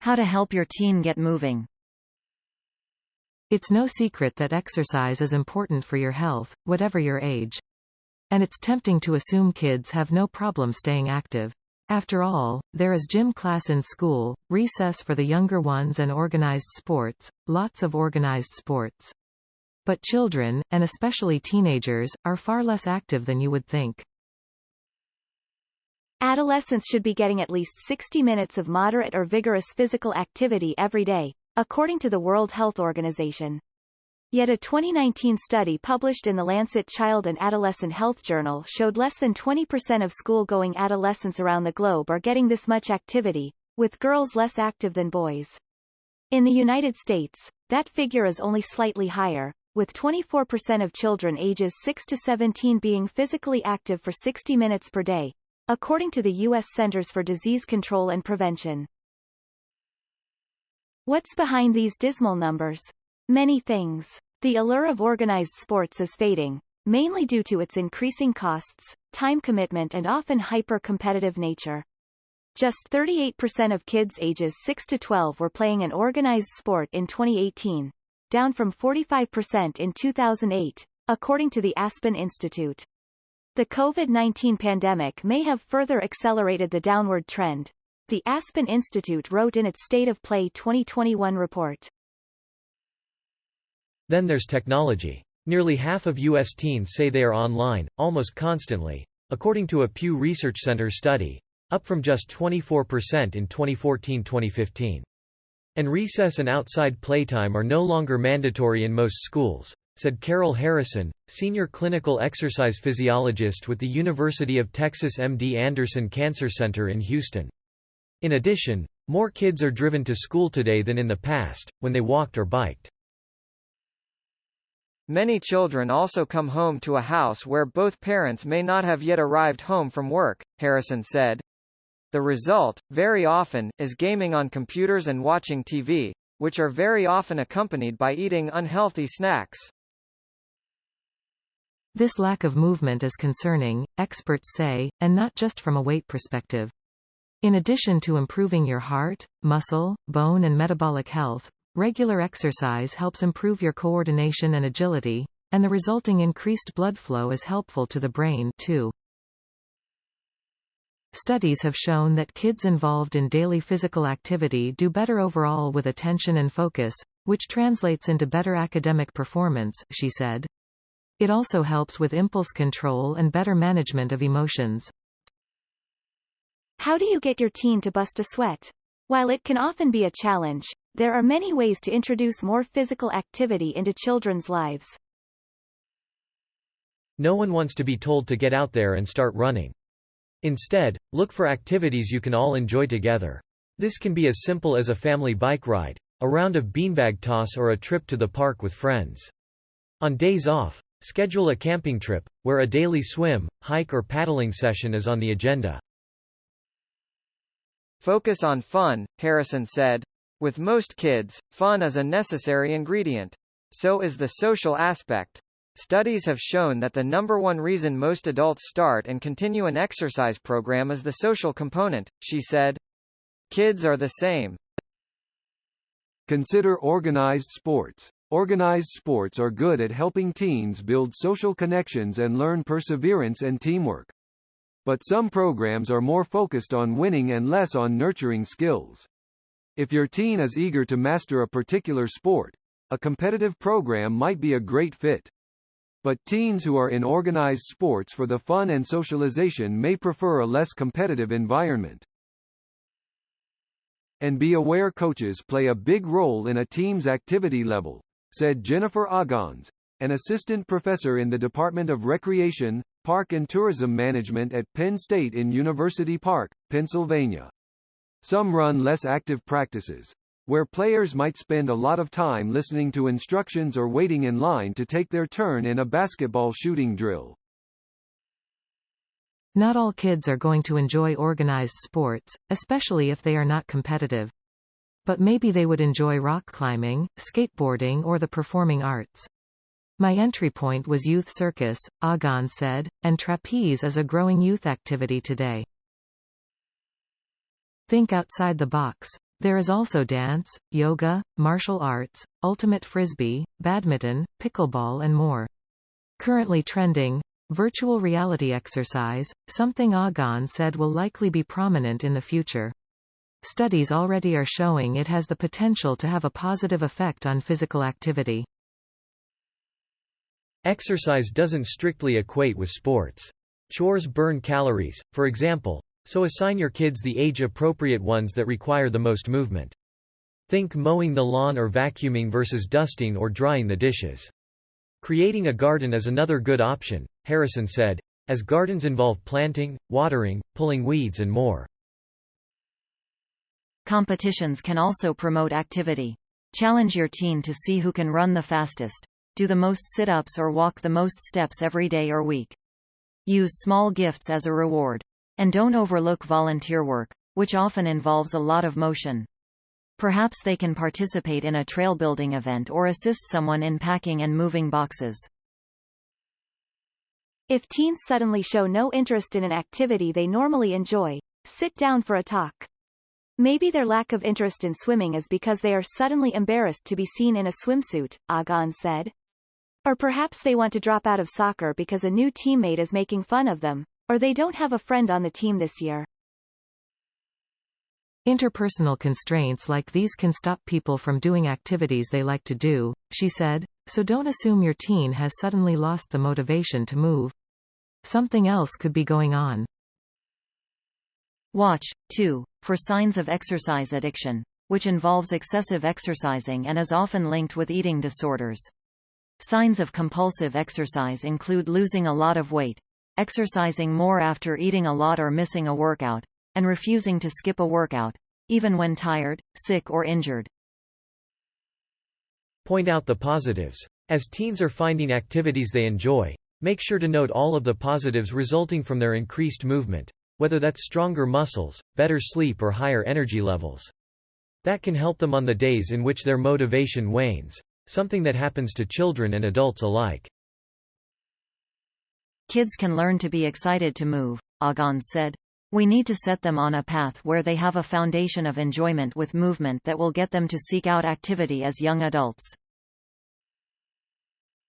How to help your teen get moving. It's no secret that exercise is important for your health, whatever your age. And it's tempting to assume kids have no problem staying active. After all, there is gym class in school, recess for the younger ones and organized sports, lots of organized sports. But children, and especially teenagers, are far less active than you would think. Adolescents should be getting at least 60 minutes of moderate or vigorous physical activity every day, according to the World Health Organization. Yet a 2019 study published in the Lancet Child and Adolescent Health Journal showed less than 20% of school-going adolescents around the globe are getting this much activity, with girls less active than boys. In the United States, that figure is only slightly higher, with 24% of children ages 6 to 17 being physically active for 60 minutes per day, according to the U.S. Centers for Disease Control and Prevention. What's behind these dismal numbers? Many things. The allure of organized sports is fading, mainly due to its increasing costs, time commitment and often hyper-competitive nature. Just 38% of kids ages 6 to 12 were playing an organized sport in 2018, down from 45% in 2008, according to the Aspen Institute. The COVID-19 pandemic may have further accelerated the downward trend, the Aspen Institute wrote in its State of Play 2021 report. Then there's technology. Nearly half of U.S. teens say they are online, almost constantly, according to a Pew Research Center study, up from just 24% in 2014-2015. And recess and outside playtime are no longer mandatory in most schools, said Carol Harrison, senior clinical exercise physiologist with the University of Texas MD Anderson Cancer Center in Houston. In addition, more kids are driven to school today than in the past, when they walked or biked. Many children also come home to a house where both parents may not have yet arrived home from work, Harrison said. The result, very often, is gaming on computers and watching TV, which are very often accompanied by eating unhealthy snacks. This lack of movement is concerning, experts say, and not just from a weight perspective. In addition to improving your heart, muscle, bone and metabolic health, regular exercise helps improve your coordination and agility, and the resulting increased blood flow is helpful to the brain, too. Studies have shown that kids involved in daily physical activity do better overall with attention and focus, which translates into better academic performance, she said. It also helps with impulse control and better management of emotions. How do you get your teen to bust a sweat? While it can often be a challenge, there are many ways to introduce more physical activity into children's lives. No one wants to be told to get out there and start running. Instead, look for activities you can all enjoy together. This can be as simple as a family bike ride, a round of beanbag toss or a trip to the park with friends. On days off, schedule a camping trip, where a daily swim, hike or paddling session is on the agenda. Focus on fun, Harrison said. With most kids, fun is a necessary ingredient. So is the social aspect. Studies have shown that the number one reason most adults start and continue an exercise program is the social component, she said. Kids are the same. Consider organized sports. Organized sports are good at helping teens build social connections and learn perseverance and teamwork. But some programs are more focused on winning and less on nurturing skills. If your teen is eager to master a particular sport, a competitive program might be a great fit. But teens who are in organized sports for the fun and socialization may prefer a less competitive environment. And be aware coaches play a big role in a team's activity level, said Jennifer Agons, an assistant professor in the Department of Recreation, Park and Tourism Management at Penn State in University Park, Pennsylvania. Some run less active practices, where players might spend a lot of time listening to instructions or waiting in line to take their turn in a basketball shooting drill. Not all kids are going to enjoy organized sports, especially if they are not competitive. But maybe they would enjoy rock climbing, skateboarding or the performing arts. My entry point was youth circus, Agon said, and trapeze is a growing youth activity today. Think outside the box. There is also dance, yoga, martial arts, ultimate frisbee, badminton, pickleball and more. Currently trending, virtual reality exercise, something Agon said will likely be prominent in the future. Studies already are showing it has the potential to have a positive effect on physical activity. Exercise doesn't strictly equate with sports. Chores burn calories, for example, so assign your kids the age-appropriate ones that require the most movement. Think mowing the lawn or vacuuming versus dusting or drying the dishes. Creating a garden is another good option, Harrison said, as gardens involve planting, watering, pulling weeds and more. Competitions can also promote activity. Challenge your teen to see who can run the fastest, do the most sit-ups or walk the most steps every day or week. Use small gifts as a reward. And don't overlook volunteer work, which often involves a lot of motion. Perhaps they can participate in a trail building event or assist someone in packing and moving boxes. If teens suddenly show no interest in an activity they normally enjoy, sit down for a talk. Maybe their lack of interest in swimming is because they are suddenly embarrassed to be seen in a swimsuit, Agon said. Or perhaps they want to drop out of soccer because a new teammate is making fun of them, or they don't have a friend on the team this year. Interpersonal constraints like these can stop people from doing activities they like to do, she said, so don't assume your teen has suddenly lost the motivation to move. Something else could be going on. Watch, too, for signs of exercise addiction, which involves excessive exercising and is often linked with eating disorders. Signs of compulsive exercise include losing a lot of weight, exercising more after eating a lot or missing a workout, and refusing to skip a workout, even when tired, sick or injured. Point out the positives. As teens are finding activities they enjoy, make sure to note all of the positives resulting from their increased movement, whether that's stronger muscles, better sleep or higher energy levels. That can help them on the days in which their motivation wanes, something that happens to children and adults alike. Kids can learn to be excited to move, Agon said. We need to set them on a path where they have a foundation of enjoyment with movement that will get them to seek out activity as young adults.